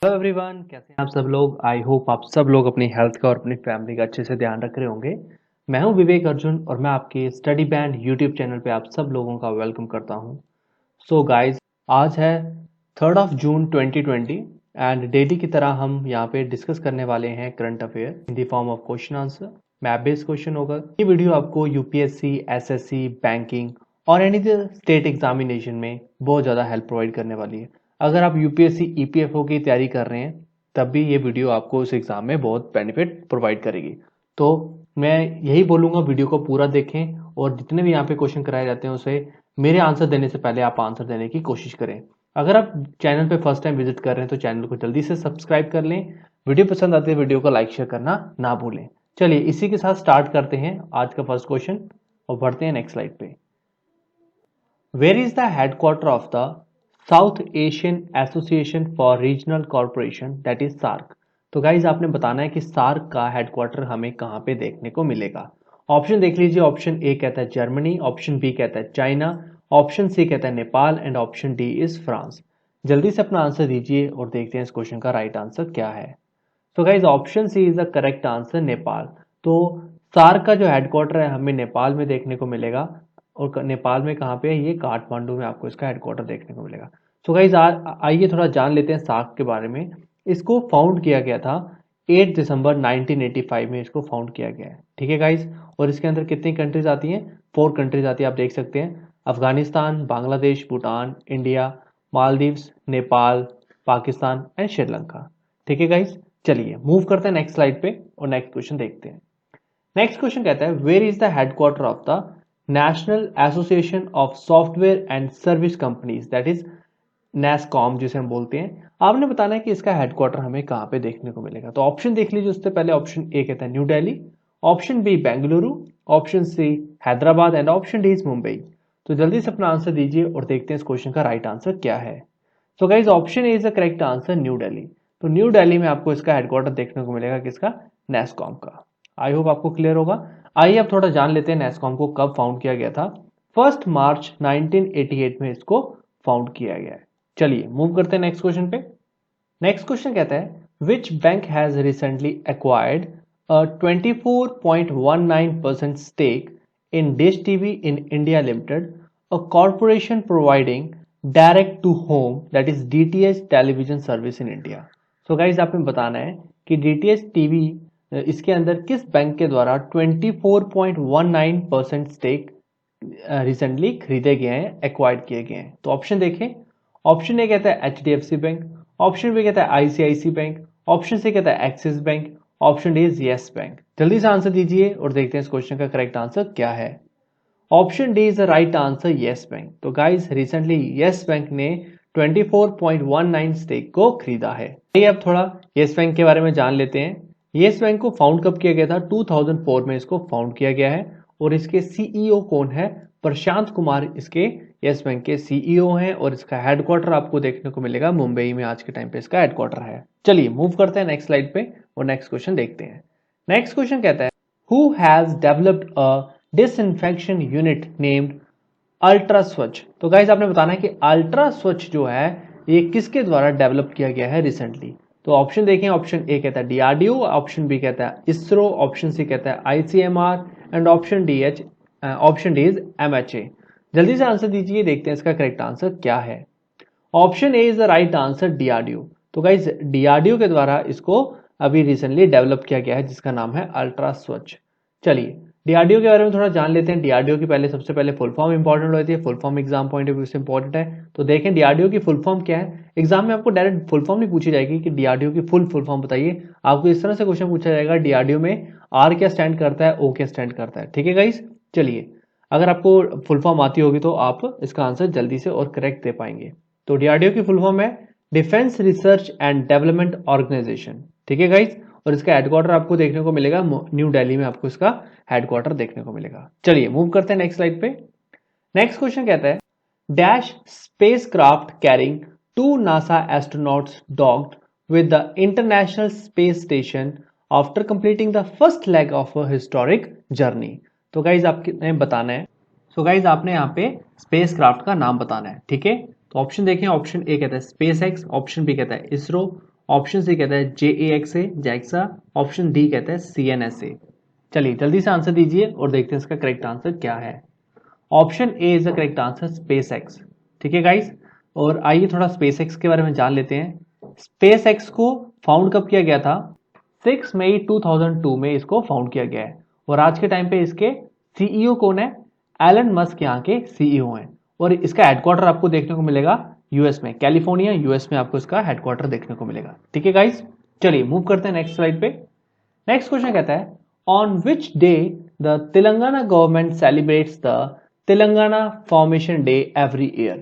Hello everyone, कैसे हैं आप सब लोग। आई होप आप सब लोग अपनी हेल्थ का और अपनी फैमिली का अच्छे से ध्यान रख रहे होंगे। मैं हूं विवेक अर्जुन और मैं आपके स्टडी बैंड यूट्यूब चैनल पे आप सब लोगों का वेलकम करता हूं। सो गाइस, आज है 3 जून 2020 एंड डेली की तरह हम यहाँ पे डिस्कस करने वाले हैं current affair in the form of question answer. Map based question होगा। ये वीडियो आपको यूपीएससी, एसएससी, बैंकिंग और एनी स्टेट एग्जामिनेशन में बहुत ज़्यादा हेल्प प्रोवाइड करने वाली है। अगर आप यूपीएससी ईपीएफओ की तैयारी कर रहे हैं तब भी ये वीडियो आपको उस एग्जाम में बहुत बेनिफिट प्रोवाइड करेगी। तो मैं यही बोलूँगा, वीडियो को पूरा देखें और जितने भी यहाँ पे क्वेश्चन कराए जाते हैं उसे मेरे आंसर देने से पहले आप आंसर देने की कोशिश करें। अगर आप चैनल पे फर्स्ट टाइम विजिट कर रहे हैं तो चैनल को जल्दी से सब्सक्राइब कर लें। वीडियो पसंद आते हैं वीडियो को लाइक शेयर करना ना भूलें। चलिए इसी के साथ स्टार्ट करते हैं आज का फर्स्ट क्वेश्चन और बढ़ते हैं नेक्स्ट स्लाइड पे। Where is the headquarter of the south Asian association for regional corporation that is SAARC. तो गाइज आपने बताना है कि सार्क का हेडक्वार्टर हमें कहाँ पे देखने को मिलेगा। ऑप्शन देख लीजिए। ऑप्शन ए कहता है जर्मनी, ऑप्शन बी कहता है चाइना, ऑप्शन सी कहता है Nepal and option D is France. जल्दी से अपना आंसर दीजिए और देखते हैं इस क्वेश्चन का राइट आंसर क्या है। तो guys option C is the correct answer, Nepal. तो सार्क का जो हेडक्वार्टर है हमें नेपाल में देखने को मिलेगा। और नेपाल में कहाँ पे है? ये काठमांडू में आपको इसका हेडक्वार्टर देखने को मिलेगा। सो गाइज आइए थोड़ा जान लेते हैं सार्क के बारे में। इसको फाउंड किया गया था 8 दिसंबर 1985 में इसको फाउंड किया गया है। ठीक है गाइज। और इसके अंदर कितनी कंट्रीज आती हैं? 4 कंट्रीज आती है, आप देख सकते हैं। Afghanistan, Bangladesh, Bhutan, India, Maldives, Nepal, Pakistan and Sri Lanka. ठीक है गाइज। चलिए मूव करते हैं नेक्स्ट स्लाइड पे और नेक्स्ट क्वेश्चन देखते हैं। नेक्स्ट क्वेश्चन कहता है where is the headquarter of the national association of software and service companies that is NASSCOM, जिसे हम बोलते हैं। आपने बताना है कि इसका हेडक्वार्टर हमें कहाँ पे देखने को मिलेगा। तो ऑप्शन देख लीजिए। उससे पहले ऑप्शन ए कहता है New Delhi, option B Bengaluru, option C Hyderabad and option D is Mumbai. तो जल्दी से अपना आंसर दीजिए और देखते हैं इस क्वेश्चन का राइट आंसर क्या है। तो guys option A is the correct answer, new Delhi. तो न्यू दिल्ली में आपको इसका हेडक्वार्टर देखने को मिलेगा, किसका? नेस्कॉम का। आई होप आपको क्लियर होगा। आइए अब थोड़ा जान लेते हैं नेस्कॉम को कब फाउंड किया गया था। 1 मार्च 1988 में इसको फाउंड किया गया है। चलिए मूव करते हैं नेक्स्ट क्वेश्चन पे। नेक्स्ट क्वेश्चन कहता है which bank has recently acquired a 24.19% stake in Dish TV in India limited, a corporation providing direct to home that is DTH television service in India. So guys आपने बताना है कि DTH TV इसके अंदर किस bank के द्वारा 24.19% stake recently खरीदे गए हैं, एक्वायर्ड किए गए हैं। तो ऑप्शन देखें। ऑप्शन ए कहता है एचडीएफसी बैंक, ऑप्शन बी कहता है आईसीआईसी बैंक, ऑप्शन सी कहता है axis bank, option D is yes bank. जल्दी से आंसर दीजिए और देखते हैं इस क्वेश्चन का करेक्ट आंसर क्या है। Option D is the right answer, yes bank. तो गाइस रिसेंटली यस बैंक ने 24.19 स्टेक को खरीदा है। आइए अब थोड़ा यस बैंक के बारे में जान लेते हैं। यस बैंक को फाउंड कब किया गया था? 2004 में इसको फाउंड किया गया है। और इसके सीईओ कौन है? प्रशांत कुमार इसके यस बैंक के सीईओ हैं। और इसका हेडक्वार्टर आपको देखने को मिलेगा मुंबई में। आज के टाइम पे इसका हेडक्वार्टर है। चलिए मूव करते हैं नेक्स्ट स्लाइड पे और नेक्स्ट क्वेश्चन देखते हैं। नेक्स्ट क्वेश्चन कहता है who has developed a disinfection unit named ultra स्वच्छ। तो गाइज आपने बताना है कि अल्ट्रा स्वच्छ जो है ये किसके द्वारा डेवलप किया गया है रिसेंटली। तो ऑप्शन देखें। ऑप्शन ए कहता है डीआरडीओ, ऑप्शन बी कहता है इसरो, ऑप्शन सी कहता है ICMR and option D is MHA. जल्दी से आंसर दीजिए, देखते हैं इसका करेक्ट आंसर क्या है। Option A is the right answer, DRDO. तो गाइज डीआरडीओ के द्वारा इसको अभी रिसेंटली डेवलप किया गया है, जिसका नाम है अल्ट्रा स्वच्छ। चलिए डीआरडीओ के बारे में थोड़ा जान लेते हैं। डीआरडीओ की पहले सबसे पहले फुल फॉर्म इंपॉर्टेंट होती है। Full form exam point of view से इंपॉर्टेंट है। तो देखें डीआरडीओ की फुल फॉर्म क्या है। एग्जाम में आपको डायरेक्ट फुल फॉर्म नहीं पूछी जाएगी कि डीआरडीओ की फुल फॉर्म बताइए। आपको इस तरह से क्वेश्चन पूछा जाएगा डीआरडीओ में आर क्या स्टैंड करता है, ओ क्या स्टैंड करता है। ठीक है गाइस। चलिए अगर आपको फुल फॉर्म आती होगी तो आप इसका आंसर जल्दी से और करेक्ट दे पाएंगे। तो डीआरडीओ की फुल फॉर्म है defence research and development organisation. ठीक है गाइस। और इसका हेडक्वार्टर आपको देखने को मिलेगा न्यू दिल्ली में। आपको इसका हेडक्वार्टर देखने को मिलेगा। चलिए मूव करते हैं नेक्स्ट स्लाइड पे। नेक्स्ट क्वेश्चन कहता है dash spacecraft carrying 2 NASA astronauts docked with the international space station after completing the first leg of a historic journey. तो गाइज आपने बताना है। सो गाइज आपने यहाँ पे स्पेसक्राफ्ट का नाम बताना है। ठीक है। तो ऑप्शन देखें। ऑप्शन ए कहता है स्पेस एक्स, ऑप्शन बी कहता है इसरो, ऑप्शन सी कहता है JAXA जैक्सा, ऑप्शन डी कहता है CNSA। चलिए जल्दी से आंसर दीजिए और देखते हैं इसका करेक्ट आंसर क्या है। Option A is the correct answer, space x. ठीक है गाइस, और आइए थोड़ा स्पेस एक्स के बारे में जान लेते हैं। स्पेस एक्स को फाउंड कब किया गया था? 6 मई 2002 में इसको फाउंड किया गया है, और आज के टाइम पे इसके सीईओ कौन है? एलन मस्क यहाँ के सीईओ हैं, और इसका हेडक्वार्टर आपको देखने को मिलेगा यूएस में, कैलिफोर्निया यूएस में आपको इसका हेडक्वार्टर देखने को मिलेगा। ठीक है गाइस, चलिए मूव करते हैं नेक्स्ट स्लाइड पे। नेक्स्ट क्वेश्चन कहता है on which day the Telangana government celebrates the Telangana formation day every year.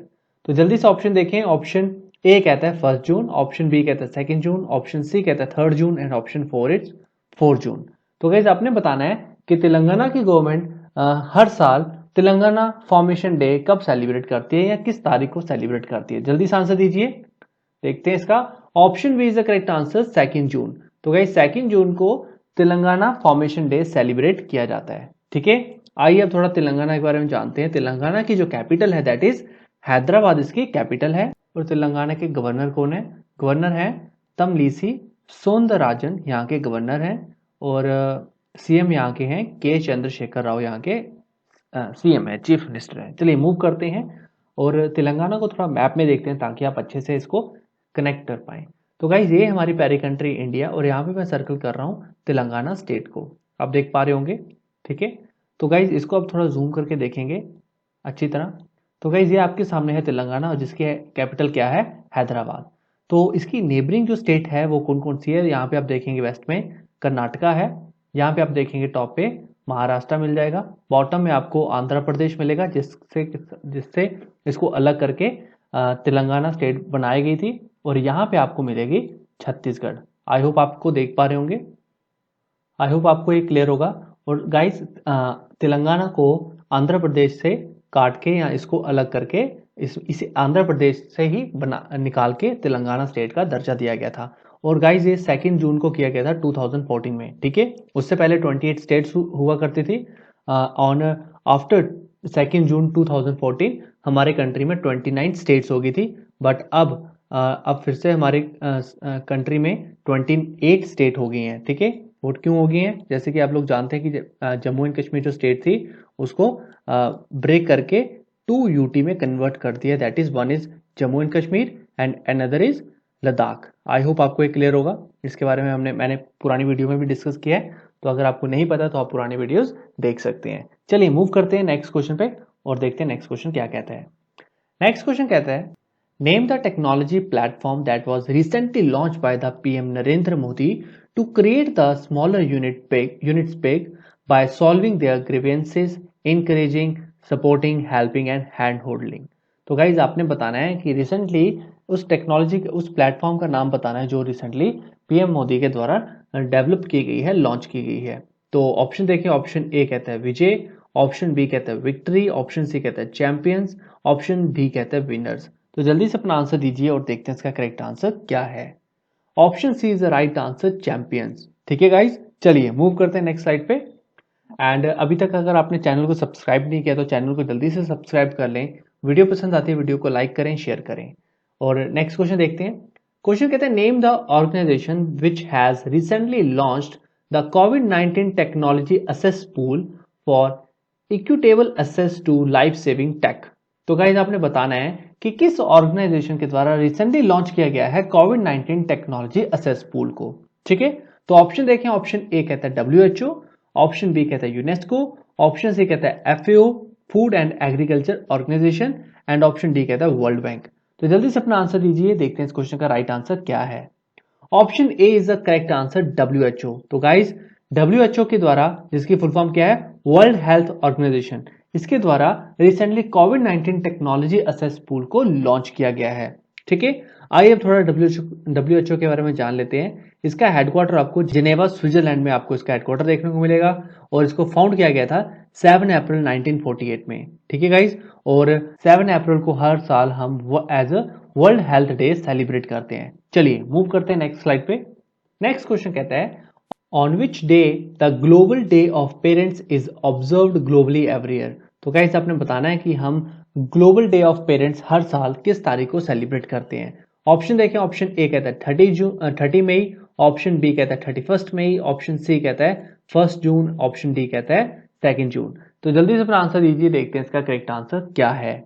तो जल्दी से ऑप्शन देखें। ऑप्शन ए कहता है 1 जून, ऑप्शन बी कहता है 2 जून, ऑप्शन सी कहता है 3 जून एंड ऑप्शन 4 इज 4 जून। तो गाइस आपने बताना है कि तेलंगाना की गवर्नमेंट हर साल तेलंगाना फॉर्मेशन डे कब सेलिब्रेट करती है या किस तारीख को सेलिब्रेट करती है। जल्दी से आंसर दीजिए, देखते हैं इसका। Option B is the correct answer, 2 June. तो गाइस 2 जून को तेलंगाना फॉर्मेशन डे सेलिब्रेट किया जाता है। ठीक है, आइए अब थोड़ा तेलंगाना के बारे में जानते हैं। तेलंगाना की जो कैपिटल है दैट इज हैदराबाद इसकी कैपिटल है, और तेलंगाना के गवर्नर कौन है? गवर्नर है तमिलिसाई सौंदरराजन, यहाँ के गवर्नर हैं, और सीएम यहाँ के हैं के चंद्रशेखर राव, यहाँ के सीएम है, चीफ मिनिस्टर है। चलिए मूव करते हैं और तेलंगाना को थोड़ा मैप में देखते हैं ताकि आप अच्छे से इसको कनेक्ट कर पाए। तो गाइज ये हमारी प्यारी कंट्री इंडिया, और यहाँ पे मैं सर्कल कर रहा हूँ तेलंगाना स्टेट को, आप देख पा रहे होंगे। ठीक है, तो गाइज इसको आप थोड़ा जूम करके देखेंगे अच्छी तरह। तो गाइज ये आपके सामने है तेलंगाना, और जिसकी कैपिटल क्या है? हैदराबाद। तो इसकी नेबरिंग जो स्टेट है वो कौन कौन सी है? यहाँ पे आप देखेंगे वेस्ट में कर्नाटका है, यहाँ पे आप देखेंगे टॉप पे महाराष्ट्र मिल जाएगा, बॉटम में आपको आंध्र प्रदेश मिलेगा, जिससे इसको अलग करके तेलंगाना स्टेट बनाई गई थी, और यहाँ पे आपको मिलेगी छत्तीसगढ़। आई होप आपको देख पा रहे होंगे, आई होप आपको ये क्लियर होगा। और गाइस तेलंगाना को आंध्र प्रदेश से काट के या इसको अलग करके इसे आंध्र प्रदेश से ही निकाल के तेलंगाना स्टेट का दर्जा दिया गया था। और गाइज ये 2 जून को किया गया था 2014 में। ठीक है, उससे पहले 28 स्टेट्स हुआ करती थी। ऑन आफ्टर 2 जून 2014 हमारे कंट्री में 29 स्टेट्स हो गई थी, बट अब फिर से हमारे कंट्री में 28 स्टेट हो गई हैं। ठीक है, वो क्यों हो गई हैं? जैसे कि आप लोग जानते हैं कि जम्मू एंड कश्मीर जो स्टेट थी उसको ब्रेक करके 2 यूटी में कन्वर्ट कर दिया, that is one is Jammu and Kashmir and another is Ladakh. I hope आपको ये क्लियर होगा। इसके बारे में मैंने पुरानी वीडियो में भी डिस्कस किया है, तो अगर आपको नहीं पता तो आप पुरानी वीडियोस देख सकते हैं। चलिए मूव करते हैं नेक्स्ट क्वेश्चन पे और देखते हैं नेक्स्ट क्वेश्चन क्या कहता है। नेक्स्ट क्वेश्चन कहता है name the technology platform that was recently launch by the PM Narendra Modi to create the smaller units big by solving their grievances, encouraging, supporting, helping and hand holding। तो guys आपने बताना है कि रिसेंटली उस technology उस platform का नाम बताना है जो रिसेंटली पीएम मोदी के द्वारा डेवलप की गई है, लॉन्च की गई है। तो ऑप्शन देखिए, ऑप्शन ए कहता है विजय, ऑप्शन बी कहता है विक्ट्री, ऑप्शन सी कहता है चैंपियंस, ऑप्शन डी कहता है विनर्स। तो जल्दी से अपना आंसर दीजिए और देखते हैं इसका करेक्ट आंसर क्या है। Option C is the right answer, champions. ठीक है गाइज, चलिए मूव करते हैं नेक्स्ट स्लाइड पे। एंड अभी तक अगर आपने चैनल को सब्सक्राइब नहीं किया तो चैनल को जल्दी से सब्सक्राइब कर लें। वीडियो पसंद आती है वीडियो को लाइक करें, शेयर करें। और नेक्स्ट क्वेश्चन देखते हैं। क्वेश्चन कहते हैं name the organisation which has recently launched the कोविड-19 technology access pool for equitable access to life saving tech. तो गाइस आपने बताना है कि किस ऑर्गेनाइजेशन के द्वारा रिसेंटली लॉन्च किया गया है कोविड-19 टेक्नोलॉजी असेस पूल को। ठीक है, तो ऑप्शन देखें। ऑप्शन ए कहता है WHO, ऑप्शन बी कहता है यूनेस्को, ऑप्शन सी कहता है FAO food and agriculture organisation, and option D कहता है वर्ल्ड बैंक। तो जल्दी से अपना आंसर दीजिए, देखते हैं इस क्वेश्चन का राइट आंसर क्या है। Option A is the correct answer, WHO। तो गाइस WHO के द्वारा, जिसकी फुल फॉर्म क्या है, वर्ल्ड हेल्थ ऑर्गेनाइजेशन, इसके द्वारा रिसेंटली कोविड-19 टेक्नोलॉजी असेस पूल को लॉन्च किया गया है। ठीक है, आइए अब थोड़ा WHO के बारे में जान लेते हैं। इसका हेडक्वार्टर आपको जिनेवा स्विट्जरलैंड में आपको इसका हेडक्वार्टर देखने को मिलेगा, और इसको फाउंड किया गया था 7 अप्रैल 1948 में। ठीक है गाइज, और 7 अप्रैल को हर साल हम as a world health day celebrate करते हैं। चलिए मूव करते हैं नेक्स्ट स्लाइड पे। नेक्स्ट क्वेश्चन कहता है on which day the global day of parents is observed globally every year. तो गाइज आपने बताना है कि हम ग्लोबल डे ऑफ पेरेंट्स हर साल किस तारीख को सेलिब्रेट करते हैं। ऑप्शन देखें, ऑप्शन ए कहता है 30 मई, ऑप्शन बी कहता है 31 मई, ऑप्शन सी कहता है 1 जून, ऑप्शन डी कहता है 2 जून। तो जल्दी से अपना आंसर दीजिए, देखते हैं इसका करेक्ट आंसर क्या है।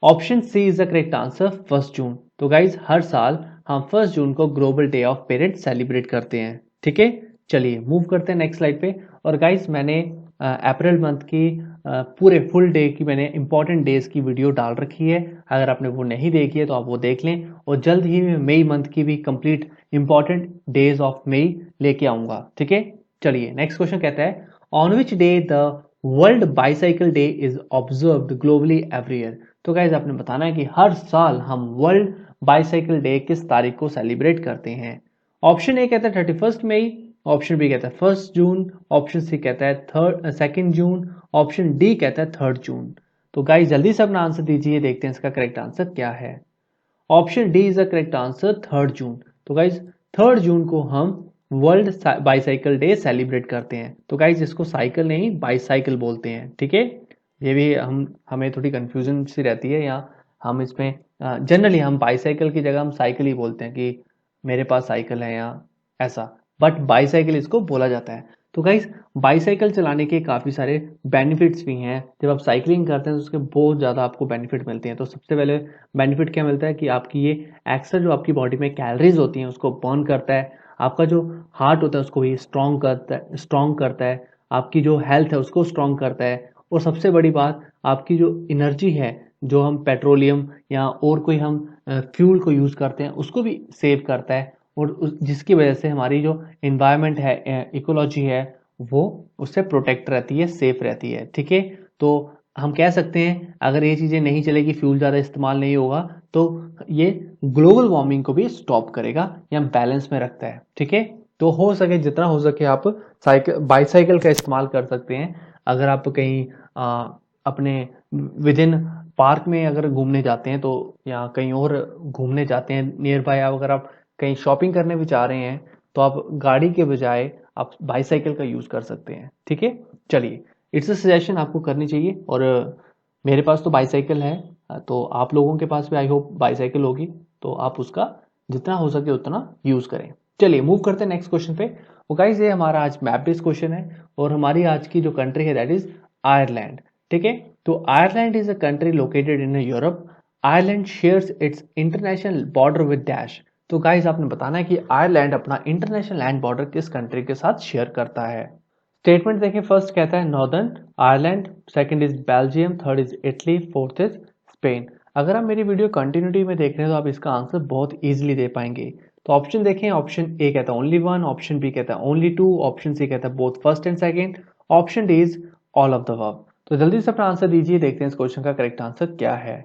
Option C is the correct answer, 1 June. तो गाइज हर साल हम 1 जून को global day of parents celebrate करते हैं, ठीक है। चलिए मूव करते हैं नेक्स्ट स्लाइड पे। और गाइज मैंने अप्रैल मंथ की पूरे फुल डे की मैंने इंपॉर्टेंट डेज की वीडियो डाल रखी है। अगर आपने वो नहीं देखी है तो आप वो देख लें। और जल्द ही मैं मई मंथ की भी complete important days of May लेके आऊंगा, ठीक है। चलिए नेक्स्ट क्वेश्चन कहता है, on which day the world bicycle day is observed globally every year. तो गाइज आपने बताना है कि हर साल हम वर्ल्ड बाईसाइकिल डे किस तारीख को सेलिब्रेट करते हैं। ऑप्शन ए कहता है 31 मई, ऑप्शन बी कहता है 1 जून, ऑप्शन सी कहता है 2 जून, ऑप्शन डी कहता है 3 जून। तो गाइज जल्दी से अपना आंसर दीजिए, देखते हैं इसका करेक्ट आंसर क्या है। Option D is the correct answer, 3 जून। तो गाइज 3 जून को हम वर्ल्ड बाईसाइकिल डे सेलिब्रेट करते हैं। तो गाइज इसको साइकिल नहीं बाईसाइकिल बोलते हैं, ठीक है। ये भी हमें थोड़ी कंफ्यूजन सी रहती है, या हम इसमें जनरली हम बाईसाइकिल की जगह हम साइकिल ही बोलते हैं कि मेरे पास साइकिल है या ऐसा, बट बाईसाइकिल इसको बोला जाता है। तो गाइज बाईसाइकिल चलाने के काफ़ी सारे बेनिफिट्स भी हैं। जब आप साइकिलिंग करते हैं तो उसके बहुत ज़्यादा आपको बेनिफिट मिलते हैं। तो सबसे पहले बेनिफिट क्या मिलता है कि आपकी ये एक्स्ट्रा जो आपकी बॉडी में कैलोरीज होती हैं उसको बर्न करता है। आपका जो हार्ट होता है उसको भी स्ट्रॉन्ग करता है। आपकी जो हेल्थ है उसको स्ट्रॉन्ग करता है। और सबसे बड़ी बात, आपकी जो एनर्जी है, जो हम पेट्रोलियम या और कोई हम फ्यूल को यूज़ करते हैं उसको भी सेव करता है। और जिसकी वजह से हमारी जो इन्वायरमेंट है, इकोलॉजी है, वो उससे प्रोटेक्ट रहती है, सेफ रहती है, ठीक है। तो हम कह सकते हैं अगर ये चीज़ें नहीं चलेगी, फ्यूल ज़्यादा इस्तेमाल नहीं होगा, तो ये ग्लोबल वार्मिंग को भी स्टॉप करेगा या बैलेंस में रखता है, ठीक है। तो हो सके जितना हो सके आप बाईसाइकिल का इस्तेमाल कर सकते हैं। अगर आप कहीं अपने विद इन पार्क में अगर घूमने जाते हैं तो, या कहीं और घूमने जाते हैं नियर बाय, अगर आप कहीं शॉपिंग करने भी चाह रहे हैं तो आप गाड़ी के बजाय आप बाईसाइकिल का यूज़ कर सकते हैं, ठीक है। चलिए इट्स अ सजेशन आपको करनी चाहिए। और मेरे पास तो बाईसाइकिल है, तो आप लोगों के पास भी आई होप बाईसाइकिल होगी, तो आप उसका जितना हो सके उतना यूज़ करें। चलिए मूव करते हैं नेक्स्ट क्वेश्चन पे। वो गाइस ये हमारा आज मैप बेस्ड क्वेश्चन है और हमारी आज की जो कंट्री है दैट इज आयरलैंड, ठीक है। तो Ireland is a country located in Europe. Ireland shares it's international border with dash. तो गाइस आपने बताना है कि आयरलैंड अपना इंटरनेशनल लैंड बॉर्डर किस कंट्री के साथ शेयर करता है। स्टेटमेंट देखें, फर्स्ट कहता है northern Ireland, second is Belgium, third is Italy, fourth is Spain. अगर आप मेरी वीडियो कंटिन्यूटी में देख रहे हैं तो आप इसका आंसर बहुत इजीली दे पाएंगे। तो ऑप्शन देखें, ऑप्शन ए कहता है ओनली वन, ऑप्शन बी कहता है ओनली टू, ऑप्शन सी कहता है both first and second, option D is all of the above. तो जल्दी से अपना आंसर दीजिए, देखते हैं इस क्वेश्चन का करेक्ट आंसर क्या है।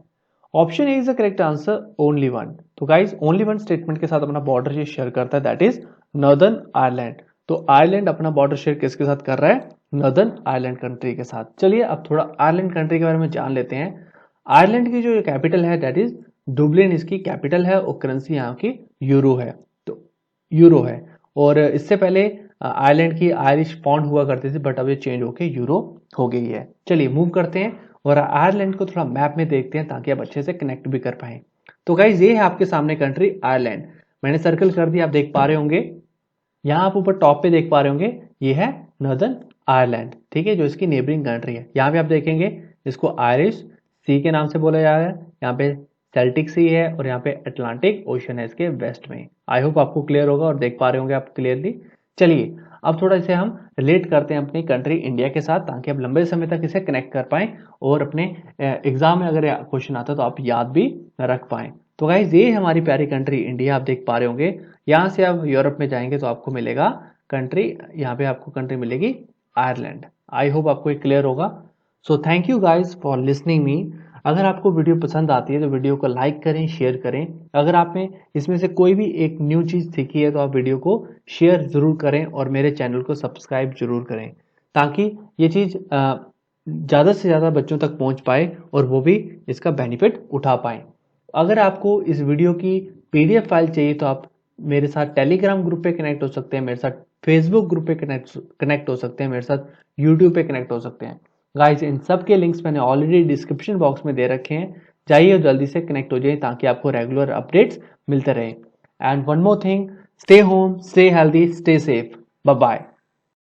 Option A is the correct answer, only one. तो गाइस ओनली वन स्टेटमेंट के साथ अपना बॉर्डर ये शेयर करता है, दैट इज नॉर्दर्न आयरलैंड। तो आयरलैंड अपना बॉर्डर शेयर किसके साथ कर रहा है? नॉर्दर्न आयरलैंड कंट्री के साथ। चलिए अब थोड़ा आयरलैंड कंट्री के बारे में जान लेते हैं। आयरलैंड की जो कैपिटल है दैट इज डुबलिन, इसकी कैपिटल है, और करेंसी यहाँ की यूरो है। तो यूरो है, और इससे पहले आयरलैंड की आयरिश पाउंड हुआ करती थी, बट अब ये चेंज होके यूरो हो गई है। चलिए मूव करते हैं और आयरलैंड को थोड़ा मैप में देखते हैं ताकि आप अच्छे से कनेक्ट भी कर पाए। तो गाइज ये है आपके सामने कंट्री आयरलैंड, मैंने सर्कल कर दिया, आप देख पा रहे होंगे। यहाँ आप ऊपर टॉप पे देख पा रहे होंगे, ये है नॉर्दर्न आयरलैंड, ठीक है, जो इसकी नेबरिंग कंट्री है। यहाँ पे आप देखेंगे इसको आयरिश सी के नाम से बोला जा रहा है। यहाँ पे सेल्टिक सी है और यहाँ पे अटलांटिक ओशन है इसके वेस्ट में। आई होप आपको क्लियर होगा और देख पा रहे होंगे आप क्लियरली। चलिए अब थोड़ा इसे हम रिलेट करते हैं अपनी कंट्री इंडिया के साथ, ताकि आप लंबे समय तक इसे कनेक्ट कर पाएं और अपने एग्जाम में अगर क्वेश्चन आता है तो आप याद भी रख पाएं। तो गाइज ये हमारी प्यारी कंट्री इंडिया, आप देख पा रहे होंगे। यहाँ से आप यूरोप में जाएंगे तो आपको मिलेगा कंट्री, यहाँ पे आपको कंट्री मिलेगी आयरलैंड। आई होप आपको ये क्लियर होगा। So thank you guys for listening me. अगर आपको वीडियो पसंद आती है तो वीडियो को लाइक करें, शेयर करें। अगर आपने इसमें से कोई भी एक न्यू चीज़ सीखी है तो आप वीडियो को शेयर ज़रूर करें और मेरे चैनल को सब्सक्राइब जरूर करें, ताकि ये चीज़ ज़्यादा से ज़्यादा बच्चों तक पहुंच पाए और वो भी इसका बेनिफिट उठा पाए। अगर आपको इस वीडियो की PDF फाइल चाहिए तो आप मेरे साथ टेलीग्राम ग्रुप पे कनेक्ट हो सकते हैं, मेरे साथ फेसबुक ग्रुप पे कनेक्ट हो सकते हैं, मेरे साथ यूट्यूब पे कनेक्ट हो सकते हैं। गाइस इन सब के लिंक्स मैंने ऑलरेडी डिस्क्रिप्शन बॉक्स में दे रखे हैं, जाइए और जल्दी से कनेक्ट हो जाइए ताकि आपको रेगुलर अपडेट्स मिलते रहे। And one more thing, stay home, stay healthy, stay safe. Bye bye.